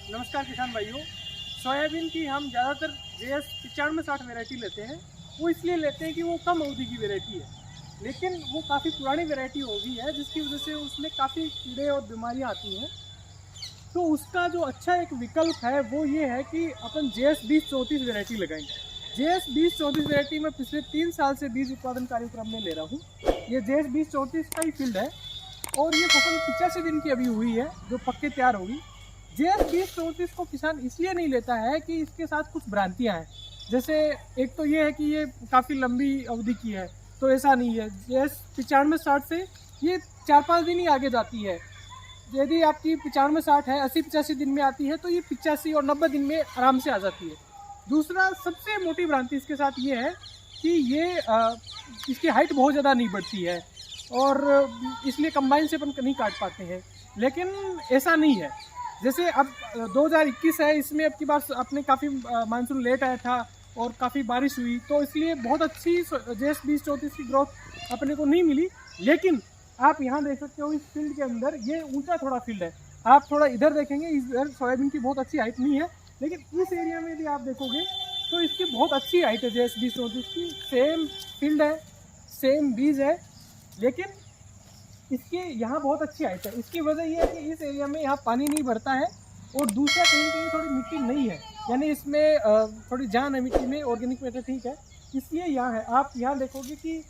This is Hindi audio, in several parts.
नमस्कार किसान भाइयों। सोयाबीन की हम ज़्यादातर JS 9560 वैरायटी लेते हैं। वो इसलिए लेते हैं कि वो कम अवधि की वैरायटी है, लेकिन वो काफ़ी पुरानी वैरायटी हो गई है, जिसकी वजह से उसमें काफ़ी कीड़े और बीमारियां आती हैं। तो उसका जो अच्छा एक विकल्प है वो ये है कि अपन JS 2034 वैरायटी लगाएंगे। JS 2034 वैरायटी में पिछले 3 साल से बीज उत्पादन कार्यक्रम में ले रहा हूँ। ये JS 2034 का ही फील्ड है और ये फसल 85 दिन की अभी हुई है, जो पक्के तैयार होगी। JS 2034 को किसान इसलिए नहीं लेता है कि इसके साथ कुछ भ्रांतियां हैं। जैसे एक तो ये है कि ये काफ़ी लंबी अवधि की है, तो ऐसा नहीं है। JS 9560 से ये 4-5 दिन ही आगे जाती है। यदि आपकी 9560 है, 80-85 दिन में आती है, तो ये 85 और 90 दिन में आराम से आ जाती है। दूसरा सबसे मोटी भ्रांति इसके साथ ये है कि ये इसकी हाइट बहुत ज़्यादा नहीं बढ़ती है और इसलिए कंबाइन से अपन नहीं काट पाते हैं, लेकिन ऐसा नहीं है। जैसे अब 2021 है, इसमें अब की बार अपने काफ़ी मानसून लेट आया था और काफ़ी बारिश हुई, तो इसलिए बहुत अच्छी JS 2034 की ग्रोथ अपने को नहीं मिली। लेकिन आप यहाँ देख सकते हो इस फील्ड के अंदर ये ऊंचा थोड़ा फील्ड है। आप थोड़ा इधर देखेंगे, इधर सोयाबीन की बहुत अच्छी हाइट नहीं है, लेकिन इस एरिया में भी आप देखोगे तो इसकी बहुत अच्छी हाइट है। JS 2034 की सेम फील्ड है, सेम बीज है, लेकिन इसके यहाँ बहुत अच्छी हाइट है। इसकी वजह यह है कि इस एरिया में यहाँ पानी नहीं भरता है और दूसरा कहीं कहीं थोड़ी मिट्टी नहीं है, यानी इसमें थोड़ी जान है मिट्टी में, ऑर्गेनिक मैटर ठीक है, इसलिए यहाँ है। आप यहाँ देखोगे कि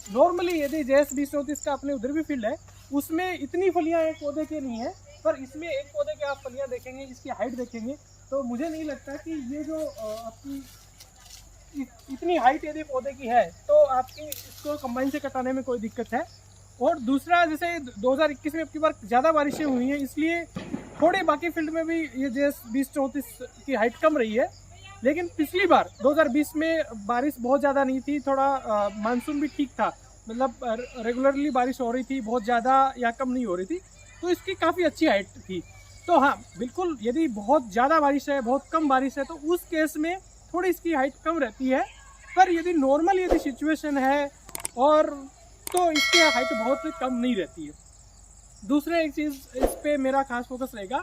नॉर्मली यदि JS 2034 का अपने उधर भी फील्ड है, उसमें इतनी फलियाँ एक पौधे के नहीं है, पर इसमें एक पौधे के आप फलियाँ देखेंगे, इसकी हाइट देखेंगे, तो मुझे नहीं लगता कि ये जो आपकी इतनी हाइट यदि पौधे की है तो आपकी इसको कंबाइन से कटाने में कोई दिक्कत है। और दूसरा, जैसे 2021 में अब की बार ज़्यादा बारिशें हुई हैं, इसलिए थोड़े बाकी फील्ड में भी ये JS 2034 की हाइट कम रही है। लेकिन पिछली बार 2020 में बारिश बहुत ज़्यादा नहीं थी, थोड़ा मानसून भी ठीक था, मतलब रेगुलरली बारिश हो रही थी, बहुत ज़्यादा या कम नहीं हो रही थी, तो इसकी काफ़ी अच्छी हाइट थी। तो हाँ, बिल्कुल यदि बहुत ज़्यादा बारिश है, बहुत कम बारिश है, तो उस केस में थोड़ी इसकी हाइट कम रहती है। पर यदि नॉर्मल यदि सिचुएशन है और तो इसकी हाइट बहुत कम नहीं रहती है। दूसरा एक चीज़ इस पे मेरा खास फोकस रहेगा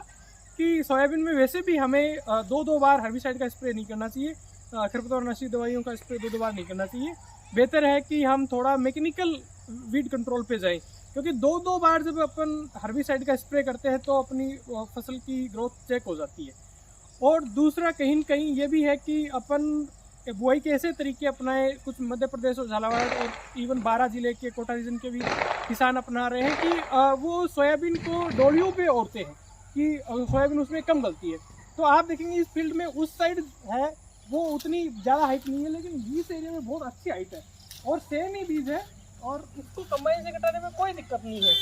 कि सोयाबीन में वैसे भी हमें 2-2 बार हर्बिसाइड का स्प्रे नहीं करना चाहिए, खरपतवारनाशी दवाइयों का स्प्रे 2-2 बार नहीं करना चाहिए। बेहतर है कि हम थोड़ा मैकेनिकल वीड कंट्रोल पे जाएं, क्योंकि 2-2 बार जब अपन हर्बिसाइड का स्प्रे करते हैं तो अपनी फसल की ग्रोथ चेक हो जाती है। और दूसरा कहीं न कहीं ये भी है कि अपन बुआई के ऐसे तरीके अपनाए, कुछ मध्य प्रदेश और झालावाड़ और इवन 12 जिले के कोटा रीजन के भी किसान अपना रहे हैं कि वो सोयाबीन को डोलियों पे ओढ़ते हैं कि सोयाबीन उसमें कम गलती है। तो आप देखेंगे इस फील्ड में उस साइड है वो उतनी ज़्यादा हाइट नहीं है, लेकिन इस एरिया में बहुत अच्छी हाइट है और सेम ही बीज है और उसको कंबाइन से कटाने में कोई दिक्कत नहीं है।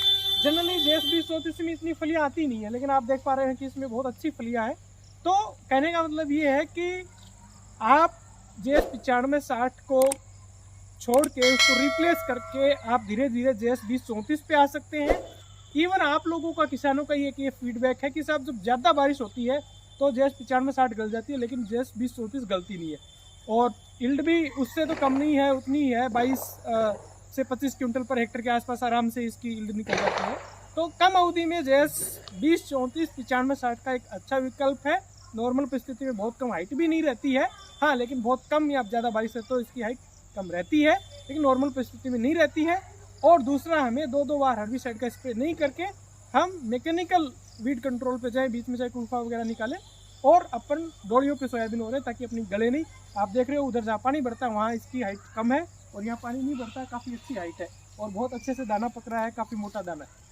जनरली JS 2034 में इतनी फलियाँ आती नहीं है, लेकिन आप देख पा रहे हैं कि इसमें बहुत अच्छी फलियाँ हैं। तो कहने का मतलब ये है कि आप JS 9560 को छोड़ के उसको रिप्लेस करके आप धीरे धीरे JS 2034 पे आ सकते हैं। इवन आप लोगों का, किसानों का ये फीडबैक है कि साहब जब ज़्यादा बारिश होती है तो JS 9560 गल जाती है, लेकिन JS 2034 गलती नहीं है और यील्ड भी उससे तो कम नहीं है, उतनी ही है, 22 से 25 क्विंटल पर हेक्टर के आसपास आराम से इसकी यील्ड निकल जाती है। तो कम अवधि में JS 2034 9560 का एक अच्छा विकल्प है। नॉर्मल परिस्थिति में बहुत कम हाइट भी नहीं रहती है, हाँ, लेकिन बहुत कम या ज़्यादा बारिश है तो इसकी हाइट कम रहती है, लेकिन नॉर्मल परिस्थिति में नहीं रहती है। और दूसरा, हमें 2-2 बार हर्बिसाइड का स्प्रे नहीं करके हम मैकेनिकल वीड कंट्रोल पे जाएं, बीच में चाहे कुल्फा वगैरह निकालें और अपन डोरियों पे सोयाबीन हो रहे हैं ताकि अपनी गले नहीं। आप देख रहे हो उधर जहाँ पानी बढ़ता है वहाँ इसकी हाइट कम है और यहाँ पानी नहीं बढ़ता है, काफ़ी अच्छी हाइट है और बहुत अच्छे से दाना पक रहा है, काफ़ी मोटा दाना है।